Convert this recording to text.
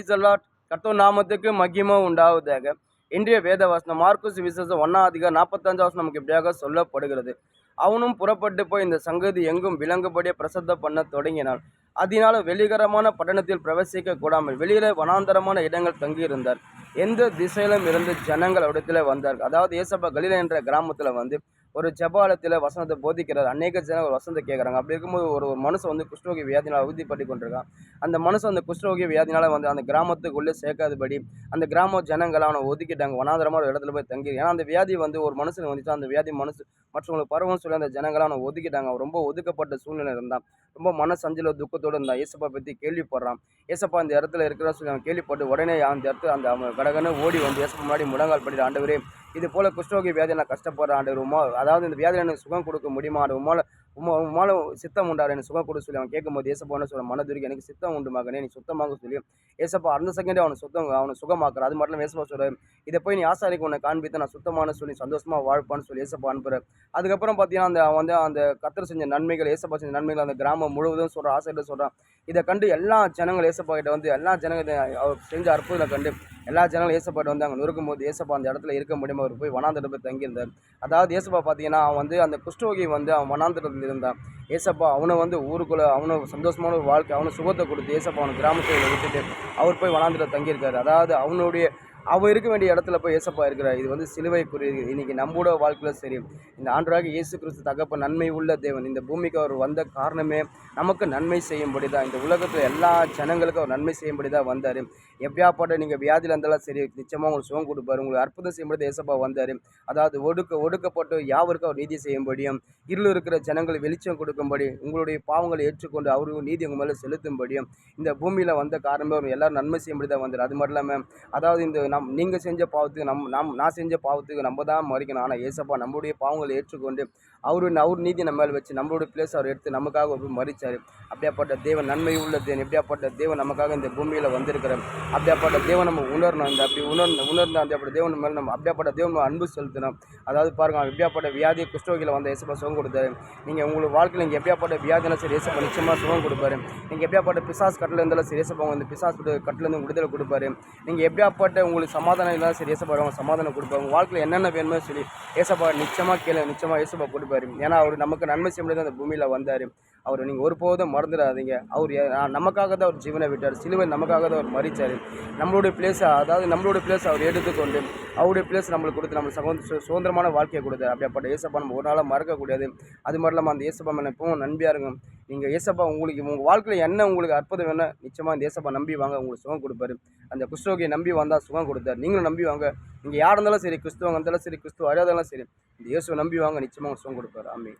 கர்த்தர் நாமத்துக்கு மகிமை உண்டாவதாக. இன்றைய வேத வசனம் மார்க்கு சுவிசேஷம் 1 அதிகாரம் 45 நமக்கு இப்படியாக சொல்லப்படுகிறது. அவனும் புறப்பட்டு போய் இந்த சங்கதி எங்கும் விளங்கும்படியே பிரசித்த பண்ண தொடங்கினான். அதனால வெளிகரமான பட்டணத்தில் பிரவேசிக்க கூடாமல் வெளியில வனாந்தரமான இடங்கள் தங்கியிருந்தார். எந்த திசையிலும் இருந்து ஜனங்கள் இடத்துல வந்தார்கள். அதாவது ஏசப்பா கலிலே என்ற கிராமத்துல ஒரு ஜபாலத்தில் வசனத்தை போதிக்கிறார். அநேக ஜனங்கள் வசனத்தை கேட்குறாங்க. அப்படி இருக்கும்போது ஒரு மனுஷன் குஷ்டரோகி வியாதினால் அவதிப்பட்டு கொண்டிருக்கான். அந்த மனுஷன் அந்த குஷ்டரோகி வியாதினால அந்த கிராமத்துக்குள்ளே சேர்க்காதபடி அந்த கிராம ஜனங்களை அவனை ஒதுக்கிட்டாங்க. வனாந்தரமான ஒரு இடத்துல போய் தங்கி. ஏன்னா அந்த வியாதி ஒரு மனுஷனுக்கு வந்துச்சு. அந்த வியாதி மற்றவங்களுக்கு பரவும் சொல்லி அந்த ஜனங்களை அவனை ஒதுக்கிட்டாங்க. அவன் ரொம்ப ஒதுக்கப்பட்ட சூழ்நிலை இருந்தான். ரொம்ப மனசஞ்சல துக்கத்தோடு இருந்தான். ஏசப்பா பற்றி கேள்விப்படுறான். ஏசப்பா இந்த இடத்துல இருக்கிற சொல்லி அவன் கேள்விப்பட்டு உடனே அந்த இடத்துல அவன் கடகன்னு ஓடி ஏசப்பா முன்னாடி முழங்கால் படிட்டு, ஆண்டவரே இது போல குஷ்டரோகி வியாதி நான் கஷ்டப்படுறேன் ஆண்டவர், அதாவது இந்த வியாதியில் எனக்கு சுகம் கொடுக்க முடியுமா ஆண்டவர், உமால சித்தம் உண்டாரு எனக்கு சுகம் கொடுக்க சொல்லி அவன் கேட்கும்போது ஏசப்பா என்ன சொல்ல, மனதுருக்கு எனக்கு சித்தம் உண்டு மகனே, நீ சுத்தமாக சொல்லி ஏசப்பா அந்த செகண்டே அவனை சுகமாக்குற. அது மட்டும் ஏசப்பா சொல்றாரு, இதை போய் நீ ஆசாரிக்கு உன்னை காண்பித்து நான் சுத்தமான சொல்லி சந்தோஷமா வாழ்ப்பான்னு சொல்லி ஏசப்பா அனுப்புறாரு. அதுக்கப்புறம் பார்த்தீங்கன்னா அந்த கத்தர் செஞ்ச நன்மைகள், ஏசப்பா செஞ்ச நன்மைகள் அந்த கிராமம் முழுவதும் சொல்ற ஆசிரியர் சொல்றான். இதை கண்டு எல்லா ஜனங்கள் ஏசப்பா கிட்ட எல்லா ஜனங்கள் அவர் செஞ்ச அற்புதத்தை கண்டு எல்லா ஜனங்களும் ஏசப்பாட்டு அங்கே நொறுக்கும்போது ஏசப்பா அந்த இடத்துல இருக்க முடியாமல் அவர் போய் வனாந்தரத்தை போய் தங்கியிருந்தார். அதாவது ஏசப்பா பார்த்தீங்கன்னா அவன் அந்த குஷ்டரோகி அவன் வனாந்தரத்தில் இருந்தான். ஏசப்பா அவனை ஊருக்குள்ளே அவனை சந்தோஷமான ஒரு வாழ்க்கை, அவனை சுகத்தை கொடுத்து ஏசப்பா அவனை கிராமத்தில் விட்டுட்டு அவர் போய் வனாந்தரத்தில் தங்கியிருக்காரு. அதாவது அவன் இருக்க வேண்டிய இடத்துல போய் ஏசப்பா இருக்கிறார். இது சிலுவைக்குரிய இன்னைக்கு நம்மளோட வாழ்க்கையில சரி, இந்த ஆண்டவராகிய இயேசு கிறிஸ்து தகப்பன் நன்மை உள்ள தேவன். இந்த பூமிக்கு அவர் வந்த காரணமே நமக்கு நன்மை செய்யும்படி தான். இந்த உலகத்தில் எல்லா ஜனங்களுக்கும் அவர் நன்மை செய்யும்படி தான் வந்தார். எப்படியாப்பட்ட நீங்கள் வியாதியில் இருந்தாலும் சரி, நிச்சயமாக உங்களுக்கு சுகம் கொடுப்பார். உங்களுக்கு அற்புதம் செய்யும்படி ஏசப்பா வந்தார். அதாவது ஒடுக்கப்பட்டு யாவருக்கும் அவர் நீதி செய்யும்படியும், இருள் இருக்கிற ஜனங்கள் வெளிச்சம் கொடுக்கும்படி, உங்களுடைய பாவங்களை ஏற்றுக்கொண்டு அவருக்கு நீதி உங்கள் மேலே செலுத்தும்படியும் இந்த பூமியில் வந்த காரணமே அவர் எல்லாரும் நன்மை செய்யும்படி தான் வந்தார். அது மட்டும் இல்லாமல் அதாவது இந்த நீங்கள் செஞ்ச பாவத்துக்கு நான் செஞ்ச பாவத்துக்கு நம்ம தான் மறிக்கணும். ஆனால் ஏசப்பா நம்மளுடைய பாவங்களை ஏற்றுக்கொண்டு அவர் நீதி நம்ம மேலே வச்சு நம்மளுடைய பிளேஸ் அவர் எடுத்து நமக்காக ஒரு மறிச்சார். அப்படியாப்பட்ட தேவன் நன்மை உள்ள தேவன். எப்படியாப்பட்ட தேவன் நமக்காக இந்த பூமியில் வந்திருக்கிறார். அப்படியாப்பட்ட தேவன் நம்ம உணரணும். இந்த அப்படி உணர்ந்த அப்படியாப்பட்ட தேவன் மேலே நம்ம அப்படியாப்பட்ட தேவன் அன்பு செலுத்தணும். அதாவது பாருங்கள், எப்படியாப்பட்ட வியாதி குஷ்டரோகியில் ஏசப்பா சுகம் கொடுத்தாரு. நீங்கள் உங்களுக்கு வாழ்க்கையில் நீங்கள் எப்படியாப்பட்ட வியாதினாலும் சரி ஏசப்பா நிச்சயமாக சுகம் கொடுப்பாரு. நீங்கள் எப்படியாப்பட்ட பிசாஸ் கட்டில் இருந்தாலும் சரி ஏசப்பா பிசாஸ் கட்டிலேருந்து விடுதலை கொடுப்பாரு. நீங்கள் எப்படியாப்பட்ட உங்களுக்கு சமாதானம் இல்லாத சரி ஏசப்பா சமாதானம் கொடுப்பாரு. உங்கள் வாழ்க்கையில் என்னென்ன வேணுமோ சரி ஏசப்பா நிச்சயமாக கேளு, நிச்சயமாக ஏசப்பா கொடுப்பாரு. ஏன்னா அவர் நமக்கு நன்மை செய்ய முடியாது அந்த பூமியில் வந்தார். அவர் நீங்கள் ஒருபோதும் மறந்துடாதீங்க. அவர் நமக்காக தான் அவர் ஜீவனை விட்டார். சிலுவை நமக்காக தான் அவர் மறிச்சார். நம்மளுடைய பிளேஸ் அவர் எடுத்துக்கொண்டு அவருடைய பிளேஸ் நம்மளுக்கு கொடுத்து நம்ம சுதந்திரமான வாழ்க்கையை கொடுத்தார். அப்படியாப்பட்ட ஏசப்பா நம்ம ஒரு நாளாக மறக்கக்கூடாது. அது மட்டும் இல்லாமல் அந்த ஏசப்பா மேலே எப்பவும் நம்பியாக இருக்கும். நீங்கள் ஏசப்பா உங்கள் வாழ்க்கையில் என்ன உங்களுக்கு அற்புதம் வேணும், நிச்சயமாக இந்த ஏசப்பா நம்பி வாங்க, உங்களுக்கு சுகம் கொடுப்பாரு. அந்த குஷ்டரோகியை நம்பி வந்தால் சுகம் கொடுத்தார். நீங்களும் நம்பி வாங்க. நீங்கள் யார் இருந்தாலும் சரி, கிறிஸ்துவங்க இருந்தாலும் சரி, கிறிஸ்துவ அறியாதாலும் சரி, இந்த இயேசுவை நம்பி வாங்க, நிச்சயமாக சுகம் கொடுப்பார். ஆமென்.